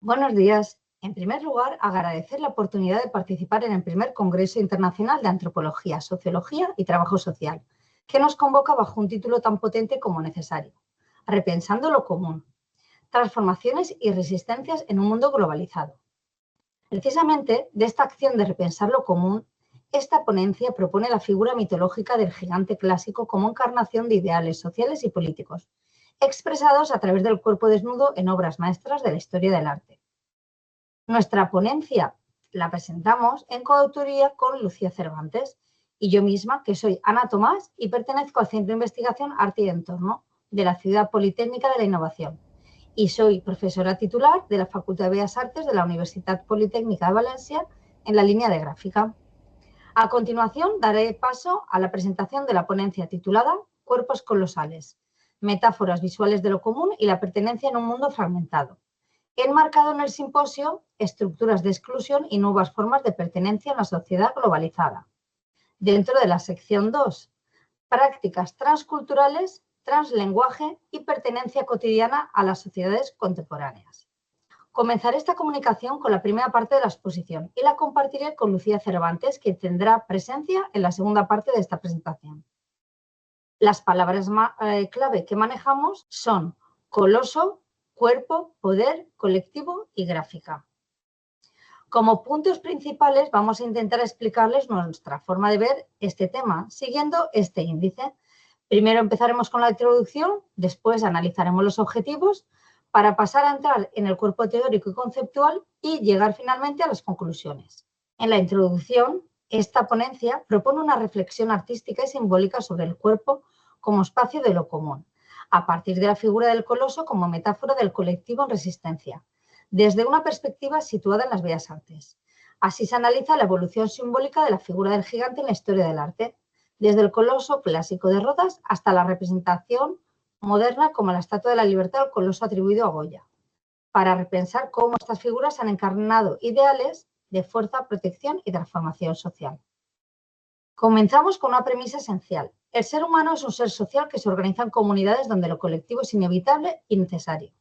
Buenos días. En primer lugar, agradecer la oportunidad de participar en el primer Congreso Internacional de Antropología, Sociología y Trabajo Social, que nos convoca bajo un título tan potente como necesario: Repensando lo común, transformaciones y resistencias en un mundo globalizado. Precisamente de esta acción de repensar lo común, esta ponencia propone la figura mitológica del gigante clásico como encarnación de ideales sociales y políticos, expresados a través del cuerpo desnudo en obras maestras de la historia del arte. Nuestra ponencia la presentamos en coautoría con Lucía Cervantes y yo misma, que soy Ana Tomás y pertenezco al Centro de Investigación Arte y Entorno de la Ciudad Politécnica de la Innovación, y soy profesora titular de la Facultad de Bellas Artes de la Universitat Politécnica de Valencia en la línea de gráfica. A continuación, daré paso a la presentación de la ponencia titulada Cuerpos colosales, metáforas visuales de lo común y la pertenencia en un mundo fragmentado, enmarcado en el simposio Estructuras de exclusión y nuevas formas de pertenencia en la sociedad globalizada, dentro de la sección 2, prácticas transculturales, translenguaje y pertenencia cotidiana a las sociedades contemporáneas. Comenzaré esta comunicación con la primera parte de la exposición y la compartiré con Lucía Cervantes, que tendrá presencia en la segunda parte de esta presentación. Las palabras clave que manejamos son coloso, cuerpo, poder, colectivo y gráfica. Como puntos principales vamos a intentar explicarles nuestra forma de ver este tema siguiendo este índice. Primero empezaremos con la introducción, después analizaremos los objetivos para pasar a entrar en el cuerpo teórico y conceptual y llegar finalmente a las conclusiones. En la introducción, esta ponencia propone una reflexión artística y simbólica sobre el cuerpo como espacio de lo común, a partir de la figura del coloso como metáfora del colectivo en resistencia, desde una perspectiva situada en las bellas artes. Así se analiza la evolución simbólica de la figura del gigante en la historia del arte, desde el coloso clásico de Rodas hasta la representación moderna como la Estatua de la Libertad o el coloso atribuido a Goya, para repensar cómo estas figuras han encarnado ideales de fuerza, protección y transformación social. Comenzamos con una premisa esencial. El ser humano es un ser social que se organiza en comunidades donde lo colectivo es inevitable y necesario.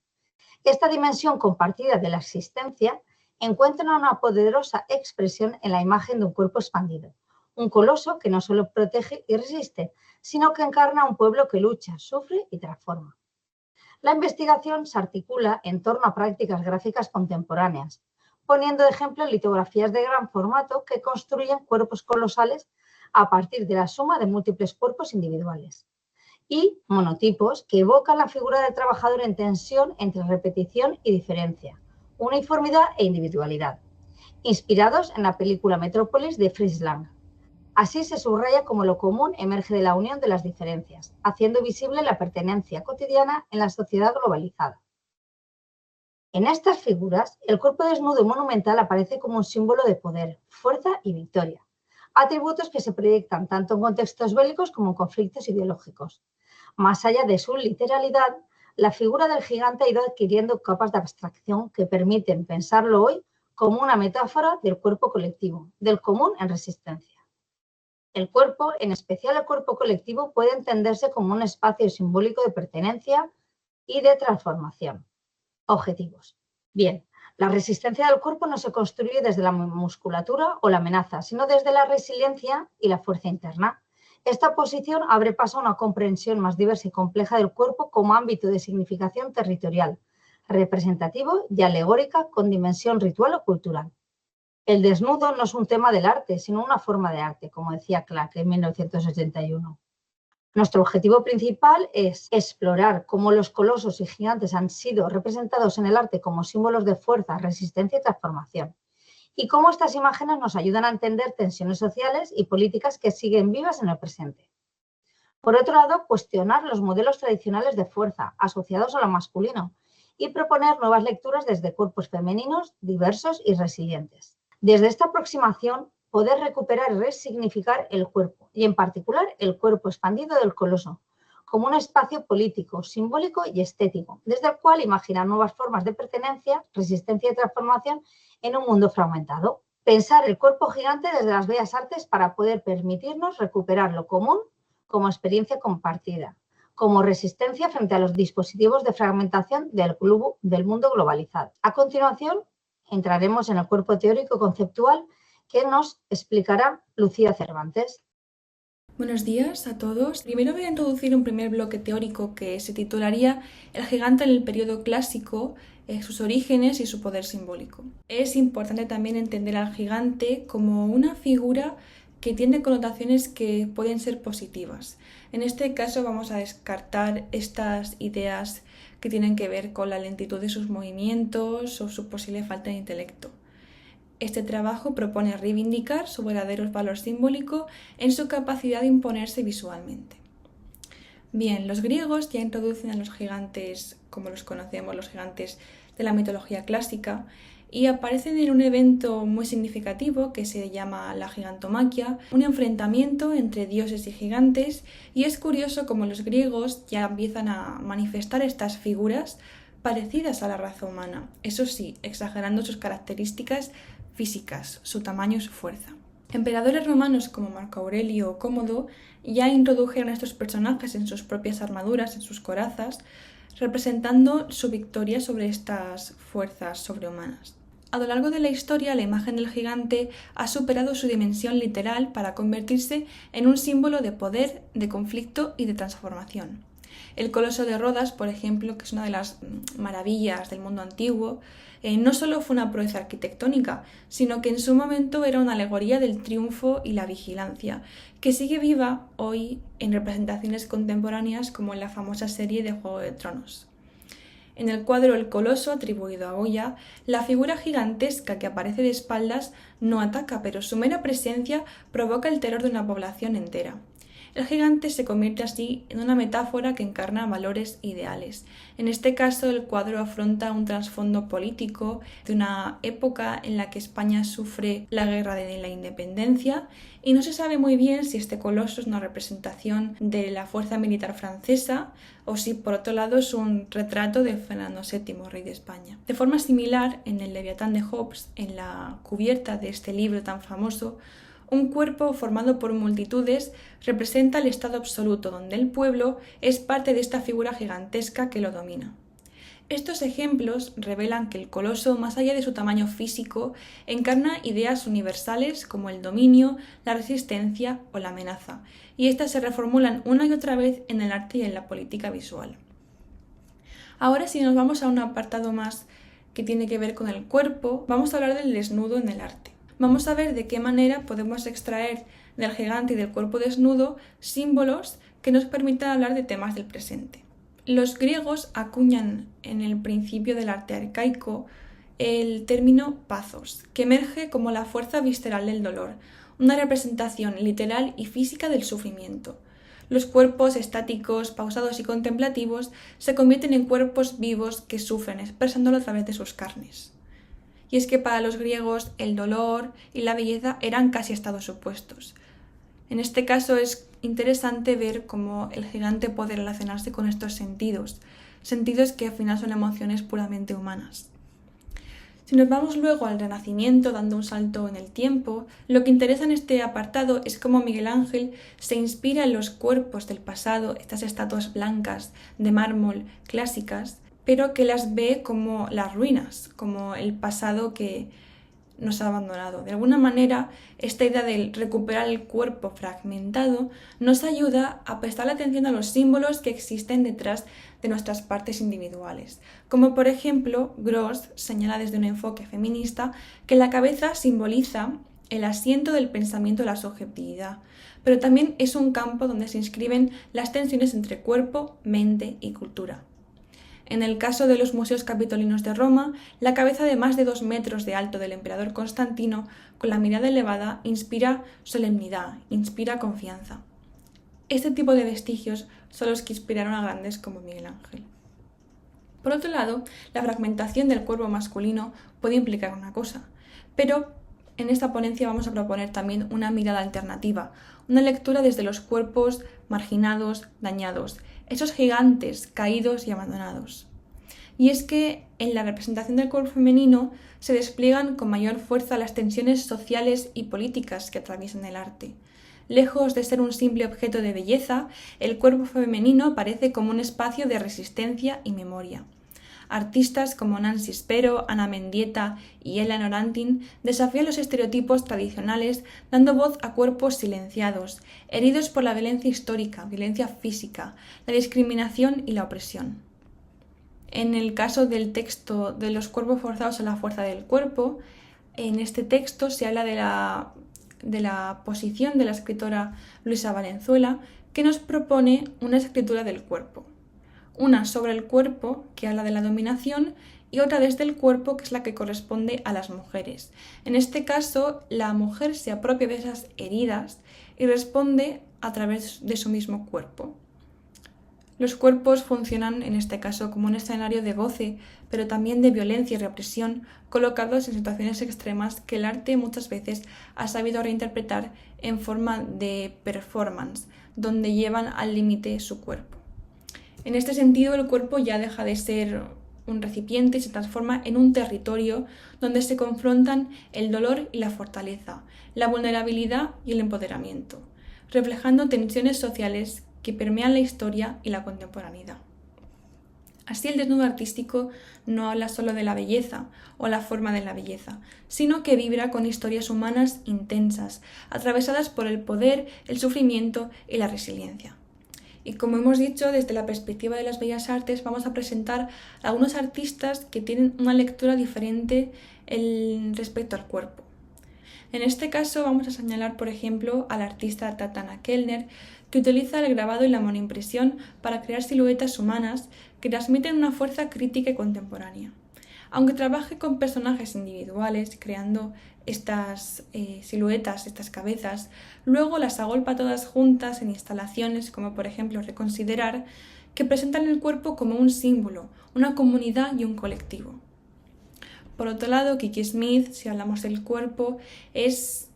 Esta dimensión compartida de la existencia encuentra una poderosa expresión en la imagen de un cuerpo expandido, un coloso que no solo protege y resiste, sino que encarna un pueblo que lucha, sufre y transforma. La investigación se articula en torno a prácticas gráficas contemporáneas, poniendo de ejemplo litografías de gran formato que construyen cuerpos colosales a partir de la suma de múltiples cuerpos individuales, y monotipos que evocan la figura del trabajador en tensión entre repetición y diferencia, uniformidad e individualidad, inspirados en la película Metrópolis de Fritz Lang. Así se subraya cómo lo común emerge de la unión de las diferencias, haciendo visible la pertenencia cotidiana en la sociedad globalizada. En estas figuras, el cuerpo desnudo y monumental aparece como un símbolo de poder, fuerza y victoria, atributos que se proyectan tanto en contextos bélicos como en conflictos ideológicos. Más allá de su literalidad, la figura del gigante ha ido adquiriendo capas de abstracción que permiten pensarlo hoy como una metáfora del cuerpo colectivo, del común en resistencia. El cuerpo, en especial el cuerpo colectivo, puede entenderse como un espacio simbólico de pertenencia y de transformación. Objetivos. Bien, la resistencia del cuerpo no se construye desde la musculatura o la amenaza, sino desde la resiliencia y la fuerza interna. Esta posición abre paso a una comprensión más diversa y compleja del cuerpo como ámbito de significación territorial, representativo y alegórica con dimensión ritual o cultural. El desnudo no es un tema del arte, sino una forma de arte, como decía Clark en 1981. Nuestro objetivo principal es explorar cómo los colosos y gigantes han sido representados en el arte como símbolos de fuerza, resistencia y transformación, y cómo estas imágenes nos ayudan a entender tensiones sociales y políticas que siguen vivas en el presente. Por otro lado, cuestionar los modelos tradicionales de fuerza asociados a lo masculino y proponer nuevas lecturas desde cuerpos femeninos, diversos y resilientes. Desde esta aproximación, poder recuperar y resignificar el cuerpo, y en particular el cuerpo expandido del coloso, como un espacio político, simbólico y estético, desde el cual imaginar nuevas formas de pertenencia, resistencia y transformación en un mundo fragmentado. Pensar el cuerpo gigante desde las bellas artes para poder permitirnos recuperar lo común como experiencia compartida, como resistencia frente a los dispositivos de fragmentación del mundo globalizado. A continuación, entraremos en el cuerpo teórico conceptual que nos explicará Lucía Cervantes. Buenos días a todos. Primero voy a introducir un primer bloque teórico que se titularía El gigante en el periodo clásico, sus orígenes y su poder simbólico. Es importante también entender al gigante como una figura que tiene connotaciones que pueden ser positivas. En este caso vamos a descartar estas ideas que tienen que ver con la lentitud de sus movimientos o su posible falta de intelecto. Este trabajo propone reivindicar su verdadero valor simbólico en su capacidad de imponerse visualmente. Bien, los griegos ya introducen a los gigantes, como los conocemos, los gigantes de la mitología clásica, y aparecen en un evento muy significativo que se llama la gigantomaquia, un enfrentamiento entre dioses y gigantes, y es curioso cómo los griegos ya empiezan a manifestar estas figuras parecidas a la raza humana, eso sí, exagerando sus características físicas, su tamaño y su fuerza. Emperadores romanos como Marco Aurelio o Cómodo ya introdujeron a estos personajes en sus propias armaduras, en sus corazas, representando su victoria sobre estas fuerzas sobrehumanas. A lo largo de la historia, la imagen del gigante ha superado su dimensión literal para convertirse en un símbolo de poder, de conflicto y de transformación. El Coloso de Rodas, por ejemplo, que es una de las maravillas del mundo antiguo, no solo fue una proeza arquitectónica, sino que en su momento era una alegoría del triunfo y la vigilancia, que sigue viva hoy en representaciones contemporáneas como en la famosa serie de Juego de Tronos. En el cuadro El Coloso, atribuido a Goya, la figura gigantesca que aparece de espaldas no ataca, pero su mera presencia provoca el terror de una población entera. El gigante se convierte así en una metáfora que encarna valores ideales. En este caso, el cuadro afronta un trasfondo político de una época en la que España sufre la guerra de la independencia y no se sabe muy bien si este coloso es una representación de la fuerza militar francesa o si por otro lado es un retrato de Fernando VII, rey de España. De forma similar, en el Leviatán de Hobbes, en la cubierta de este libro tan famoso, un cuerpo formado por multitudes representa el estado absoluto, donde el pueblo es parte de esta figura gigantesca que lo domina. Estos ejemplos revelan que el coloso, más allá de su tamaño físico, encarna ideas universales como el dominio, la resistencia o la amenaza, y estas se reformulan una y otra vez en el arte y en la política visual. Ahora, si nos vamos a un apartado más que tiene que ver con el cuerpo, vamos a hablar del desnudo en el arte. Vamos a ver de qué manera podemos extraer del gigante y del cuerpo desnudo símbolos que nos permitan hablar de temas del presente. Los griegos acuñan en el principio del arte arcaico el término pathos, que emerge como la fuerza visceral del dolor, una representación literal y física del sufrimiento. Los cuerpos estáticos, pausados y contemplativos se convierten en cuerpos vivos que sufren, expresándolo a través de sus carnes. Y es que para los griegos el dolor y la belleza eran casi estados opuestos. En este caso es interesante ver cómo el gigante puede relacionarse con estos sentidos que al final son emociones puramente humanas. Si nos vamos luego al Renacimiento, dando un salto en el tiempo, lo que interesa en este apartado es cómo Miguel Ángel se inspira en los cuerpos del pasado, estas estatuas blancas de mármol clásicas, pero que las ve como las ruinas, como el pasado que nos ha abandonado. De alguna manera, esta idea de recuperar el cuerpo fragmentado nos ayuda a prestar atención a los símbolos que existen detrás de nuestras partes individuales. Como por ejemplo, Gross señala desde un enfoque feminista que la cabeza simboliza el asiento del pensamiento de la subjetividad, pero también es un campo donde se inscriben las tensiones entre cuerpo, mente y cultura. En el caso de los museos capitolinos de Roma, la cabeza de más de 2 metros de alto del emperador Constantino, con la mirada elevada, inspira solemnidad, inspira confianza. Este tipo de vestigios son los que inspiraron a grandes como Miguel Ángel. Por otro lado, la fragmentación del cuerpo masculino puede implicar una cosa, pero en esta ponencia vamos a proponer también una mirada alternativa, una lectura desde los cuerpos marginados, dañados, esos gigantes caídos y abandonados. Y es que en la representación del cuerpo femenino se despliegan con mayor fuerza las tensiones sociales y políticas que atraviesan el arte. Lejos de ser un simple objeto de belleza, el cuerpo femenino aparece como un espacio de resistencia y memoria. Artistas como Nancy Spero, Ana Mendieta y Ellen Orantin desafían los estereotipos tradicionales dando voz a cuerpos silenciados, heridos por la violencia histórica, violencia física, la discriminación y la opresión. En el caso del texto de los cuerpos forzados a la fuerza del cuerpo, en este texto se habla de la posición de la escritora Luisa Valenzuela, que nos propone una escritura del cuerpo. Una sobre el cuerpo, que habla de la dominación, y otra desde el cuerpo, que es la que corresponde a las mujeres. En este caso, la mujer se apropia de esas heridas y responde a través de su mismo cuerpo. Los cuerpos funcionan en este caso como un escenario de goce, pero también de violencia y represión, colocados en situaciones extremas que el arte muchas veces ha sabido reinterpretar en forma de performance, donde llevan al límite su cuerpo. En este sentido, el cuerpo ya deja de ser un recipiente y se transforma en un territorio donde se confrontan el dolor y la fortaleza, la vulnerabilidad y el empoderamiento, reflejando tensiones sociales que permean la historia y la contemporaneidad. Así, el desnudo artístico no habla solo de la belleza o la forma de la belleza, sino que vibra con historias humanas intensas, atravesadas por el poder, el sufrimiento y la resiliencia. Y como hemos dicho, desde la perspectiva de las bellas artes vamos a presentar a algunos artistas que tienen una lectura diferente respecto al cuerpo. En este caso vamos a señalar, por ejemplo, al artista Tatjana Kellner, que utiliza el grabado y la monoimpresión para crear siluetas humanas que transmiten una fuerza crítica y contemporánea. Aunque trabaje con personajes individuales, creando estas siluetas, estas cabezas, luego las agolpa todas juntas en instalaciones como por ejemplo Reconsiderar, que presentan el cuerpo como un símbolo, una comunidad y un colectivo. Por otro lado, Kiki Smith, si hablamos del cuerpo, es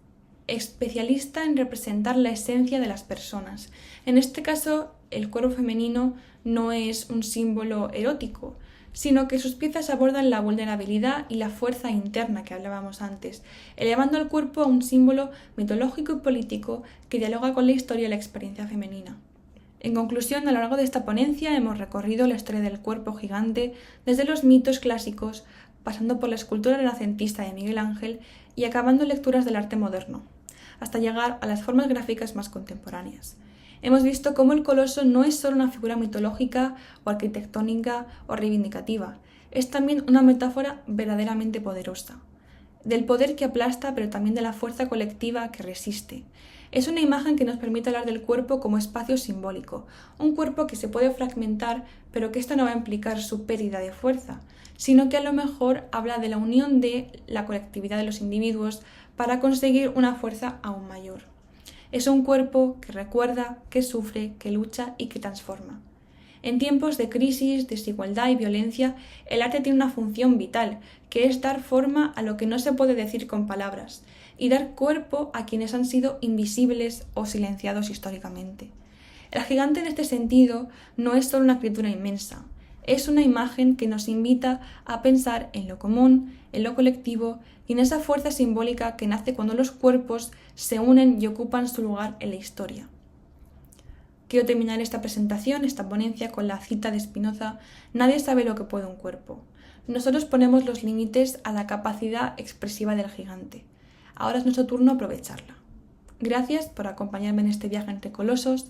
especialista en representar la esencia de las personas. En este caso, el cuerpo femenino no es un símbolo erótico, sino que sus piezas abordan la vulnerabilidad y la fuerza interna que hablábamos antes, elevando al cuerpo a un símbolo mitológico y político que dialoga con la historia y la experiencia femenina. En conclusión, a lo largo de esta ponencia hemos recorrido la historia del cuerpo gigante desde los mitos clásicos, pasando por la escultura renacentista de Miguel Ángel y acabando en lecturas del arte moderno, hasta llegar a las formas gráficas más contemporáneas. Hemos visto cómo el coloso no es solo una figura mitológica o arquitectónica o reivindicativa, es también una metáfora verdaderamente poderosa, del poder que aplasta pero también de la fuerza colectiva que resiste. Es una imagen que nos permite hablar del cuerpo como espacio simbólico, un cuerpo que se puede fragmentar, pero que esto no va a implicar su pérdida de fuerza, sino que a lo mejor habla de la unión de la colectividad de los individuos para conseguir una fuerza aún mayor. Es un cuerpo que recuerda, que sufre, que lucha y que transforma. En tiempos de crisis, desigualdad y violencia, el arte tiene una función vital, que es dar forma a lo que no se puede decir con palabras, y dar cuerpo a quienes han sido invisibles o silenciados históricamente. El gigante en este sentido no es solo una escritura inmensa, es una imagen que nos invita a pensar en lo común, en lo colectivo y en esa fuerza simbólica que nace cuando los cuerpos se unen y ocupan su lugar en la historia. Quiero terminar esta presentación, esta ponencia, con la cita de Spinoza: nadie sabe lo que puede un cuerpo. Nosotros ponemos los límites a la capacidad expresiva del gigante. Ahora es nuestro turno aprovecharla. Gracias por acompañarme en este viaje entre colosos,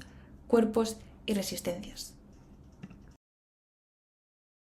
cuerpos y resistencias.